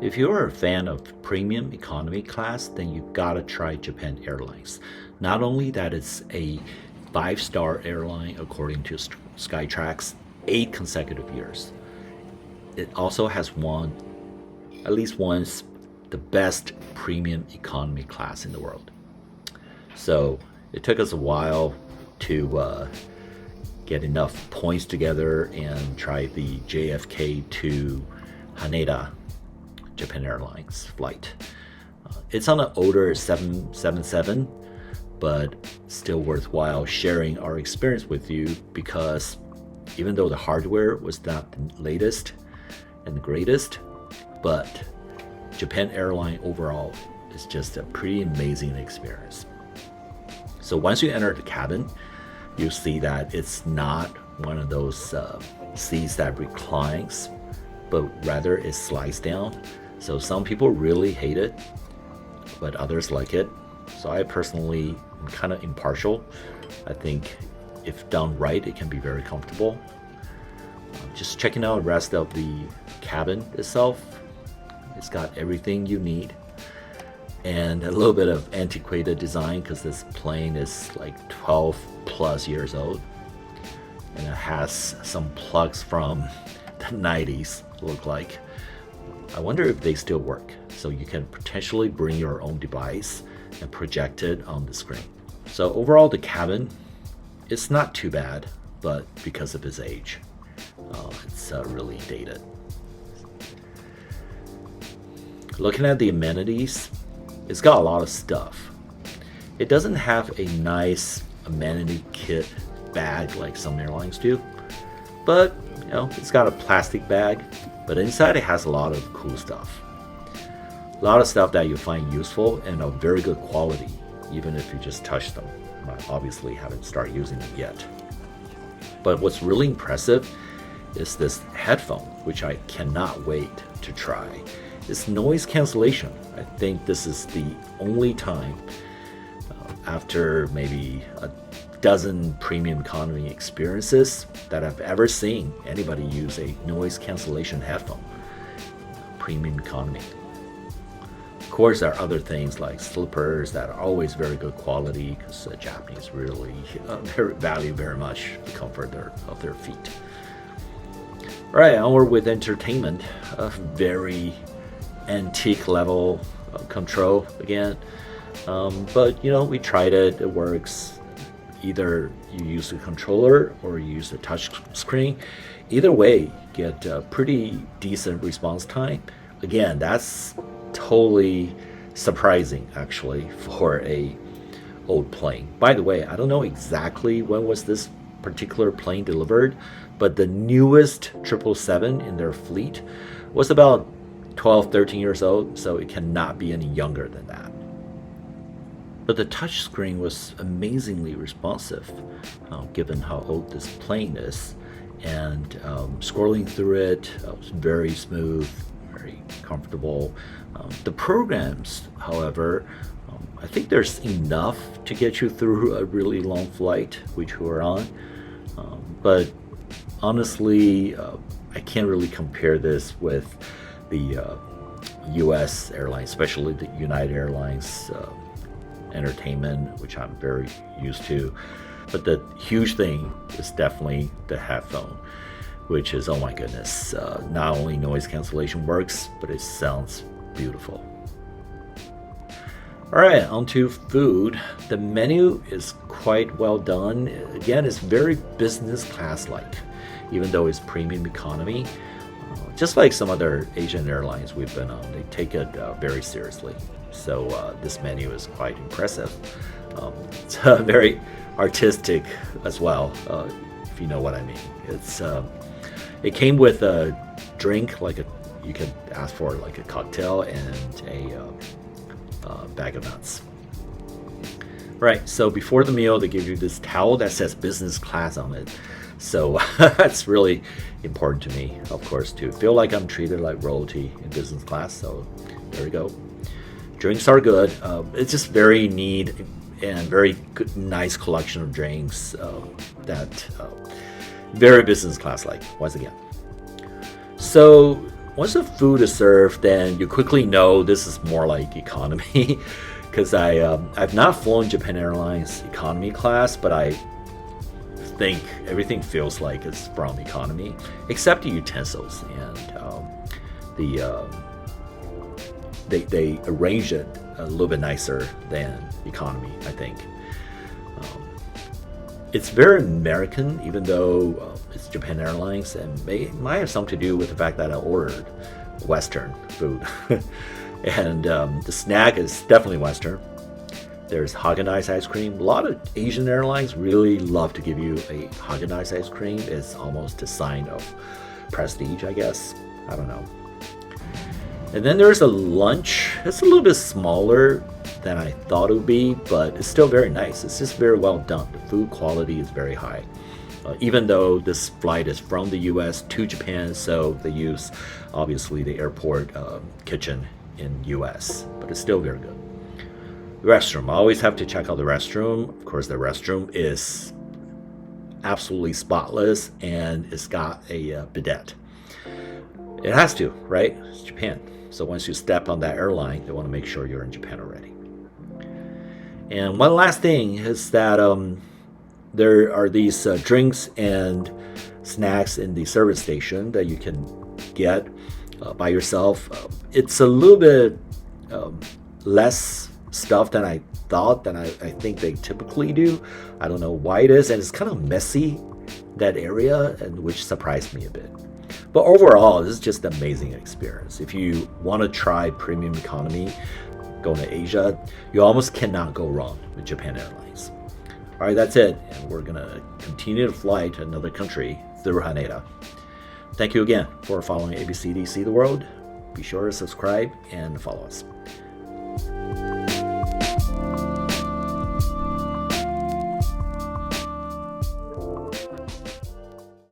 If you're a fan of premium economy class, then you gotta try Japan Airlines. Not only that it's a 5-star airline according to Skytrax, 8 consecutive years. It also has won, at least once, the best premium economy class in the world. So it took us a while to get enough points together and try the JFK to Haneda Japan Airlines flight. It's on an older 777, but still worthwhile sharing our experience with you because even though the hardware was not the latest and the greatest, but Japan Airline overall is just a pretty amazing experience. So once you enter the cabin, you'll see that it's not one of those seats that reclines, but rather it slides down. So some people really hate it, but others like it. So I personally am kind of impartial. I think if done right, it can be very comfortable. Just checking out the rest of the cabin itself, it's got everything you need. And a little bit of antiquated design because this plane is like 12 plus years old. And it has some plugs from the 90s, look like. I wonder if they still work. So you can potentially bring your own device and project it on the screen. So overall, the cabin, it's not too bad, but because of its age, it's really dated. Looking at the amenities, it's got a lot of stuff. It doesn't have a nice amenity kit bag like some airlines do, but it's got a plastic bag, but inside it has a lot of cool stuff. A lot of stuff that you find useful and of very good quality, even if you just touch them. I obviously haven't started using it yet. But what's really impressive is this headphone, which I cannot wait to try. It's noise cancellation. I think this is the only time after maybe a dozen premium economy experiences that I've ever seen anybody use a noise cancellation headphone. Premium economy. Of course, there are other things like slippers that are always very good quality because the Japanese really value very much the comfort of their feet. All right, onward with entertainment. A very antique level of control again. But we tried it. It works. Either you use a controller or you use a touch screen. Either way, you get a pretty decent response time. Again, that's totally surprising actually for a old plane. By the way, I don't know exactly when was this particular plane delivered, but the newest 777 in their fleet was about 12, 13 years old, so it cannot be any younger than that. But the touchscreen was amazingly responsive, given how old this plane is. And scrolling through it was very smooth, very comfortable. The programs, however, I think there's enough to get you through a really long flight, which we were on. But honestly, I can't really compare this with the US airlines, especially the United Airlines entertainment, which I'm very used to. But the huge thing is definitely the headphone, which is, oh my goodness, not only noise cancellation works, but it sounds beautiful. All right, on to food. The menu is quite well done. Again, it's very business class-like, even though it's premium economy. Just like some other Asian airlines we've been on, they take it very seriously. So this menu is quite impressive. It's very artistic as well, if you know what I mean. It came with a drink, you could ask for like a cocktail and a bag of nuts. Right, so before the meal, they give you this towel that says business class on it. So that's really important to me, of course, to feel like I'm treated like royalty in business class. So there we go. Drinks are good. It's just very neat and very good, nice collection of drinks that very business class like, once again. So once the food is served, then you quickly know this is more like economy. Because I've not flown Japan Airlines economy class, but I think everything feels like it's from economy, except the utensils and they arrange it a little bit nicer than economy, I think. It's very American, even though it's Japan Airlines, and it might have something to do with the fact that I ordered Western food. And the snack is definitely Western. There's Haagen-Dazs ice cream. A lot of Asian airlines really love to give you a Haagen-Dazs ice cream. It's almost a sign of prestige, I guess. I don't know. And then there's a lunch. It's a little bit smaller than I thought it would be, but it's still very nice. It's just very well done. The food quality is very high. Even though this flight is from the US to Japan, so they use obviously the airport kitchen in US, but it's still very good. The restroom, I always have to check out the restroom. Of course, the restroom is absolutely spotless and it's got a bidet. It has to, right? It's Japan. So once you step on that airline, they want to make sure you're in Japan already. And one last thing is that there are these drinks and snacks in the service station that you can get by yourself. It's a little bit less stuff than I thought, than I think they typically do. I don't know why it is, and it's kind of messy, that area, and which surprised me a bit. But overall, this is just an amazing experience. If you want to try premium economy, going to Asia, you almost cannot go wrong with Japan Airlines. All right, that's it. And we're going to continue to fly to another country through Haneda. Thank you again for following ABCD See the World. Be sure to subscribe and follow us.